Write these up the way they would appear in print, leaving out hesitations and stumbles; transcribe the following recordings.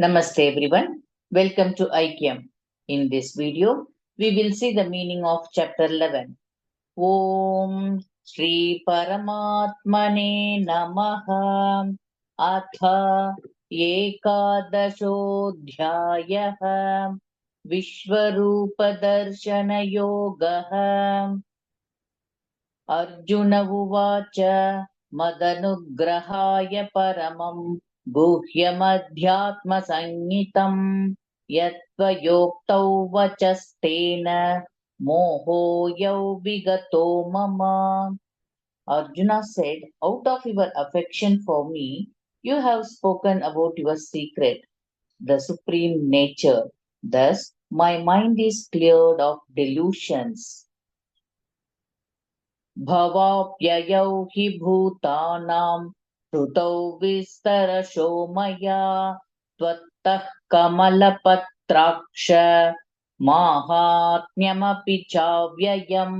Namaste everyone. Welcome to IKM. In this video, we will see the meaning of chapter 11. Om Shri Paramatmane Namaha Atha Ekadashodhyayah Vishwarupa Darshana Yogaha Arjuna Uvacha Madanugrahaya Paramam Guhyamadhyatma Sangitam Yatvayoktav Vachastena Moho Yau Vigato Mama. Arjuna said, out of your affection for me, you have spoken about your secret, the supreme nature. Thus, my mind is cleared of delusions. भवाप्ययौ हि भूतानां श्रुतौ विस्तरशो मया त्वत्तः कमलपत्राक्ष माहात्म्यमपि चाव्ययम्.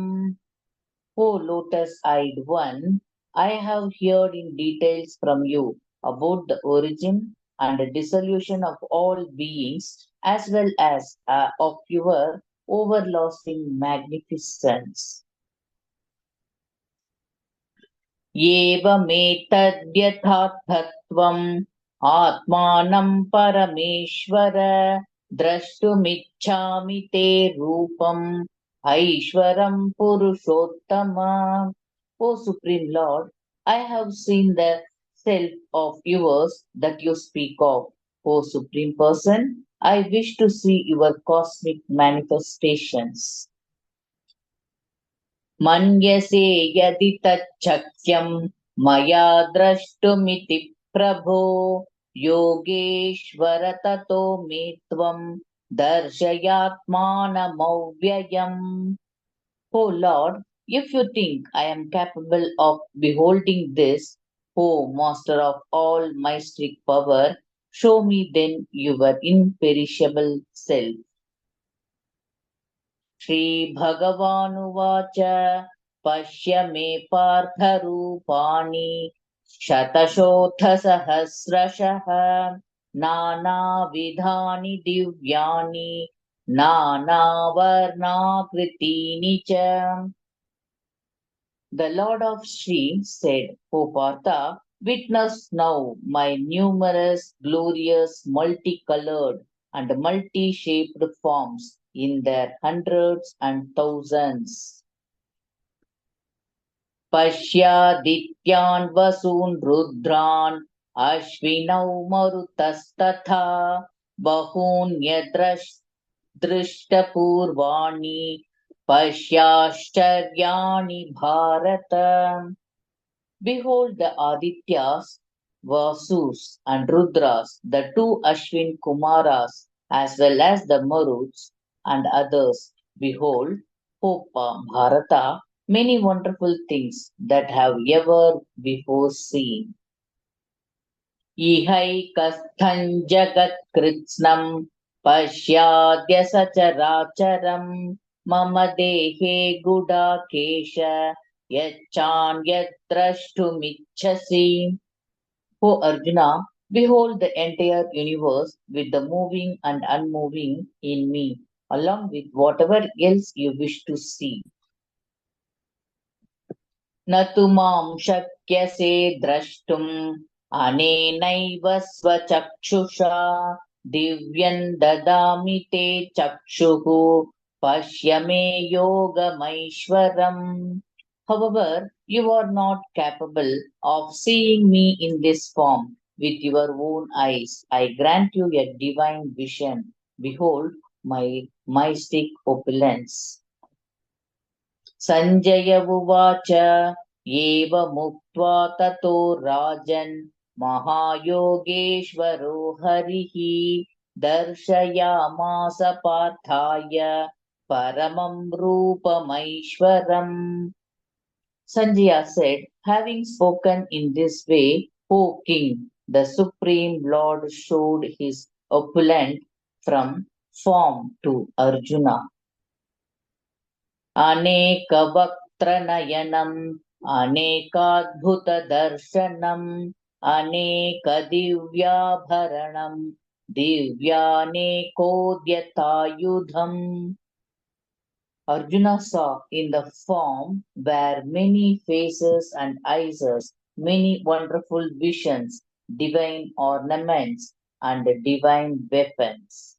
O lotus-eyed one, I have heard in details from you about the origin and dissolution of all beings as well as of your everlasting magnificence. एवमेतद्यथार्थत्वम् आत्मानं परमेश्वर द्रष्टुमिच्छामि ते रूपम् ऐश्वरं पुरुषोत्तम. O Supreme Lord, I have seen the self of yours that you speak of. O Supreme Person, I wish to see your cosmic manifestations. मन्यसे यदि तच्छक्यं मया द्रष्टुमिति प्रभो योगेश्वर ततो मे त्वं दर्शयात्मानमव्ययम्. O Lord, if you think I am capable of beholding this, O Master of all mystic power, show me then your imperishable self. श्रीभगवानुवाच पश्य मे पार्थरूपाणि शतशोऽथसहस्रशः नानाविधानि दिव्यानि नानावर्णाकृतीनि च. The Lord of Sri said, O Partha, witness now my numerous, glorious, multicolored and multi-shaped forms in their hundreds and thousands. Pashyadityan vasun rudran ashvinau marutastatha bahun drishta-purvani pashyashcharyani bharata. Behold the Adityas, Vasus and Rudras, the two Ashwin Kumaras, as well as the Maruts and others. Behold, O Bharata, many wonderful things that have ever before seen. Ihaikasthan jagat kritsnam pashyadya sacharacharam mama dehe gudakesha yachan yadrashtumichhasi. O Arjuna, behold the entire universe with the moving and unmoving in me, along with whatever else you wish to see. Natu mam shakyase drashtum anenaiva svachakshusha divyan dadami te chakshuhu pashyame yogamaishwaram. However, you are not capable of seeing me in this form with your own eyes. I grant you a divine vision. Behold my mystic opulence. Sanjaya Uvacha Eva Muktva Tato Rajan Mahayogeshvaro Harihi Darshayamasa Parthaya Paramam Rupamaishwaram. Sanjaya said, having spoken in this way, O king, the supreme lord showed his opulent from form to Arjuna. Anekavaktranayam, anekadbhuta darshanam, anekadivyabharanam, Divyanekodhyatayudham. Arjuna saw in the form were many faces and eyes, many wonderful visions, divine ornaments, and divine weapons.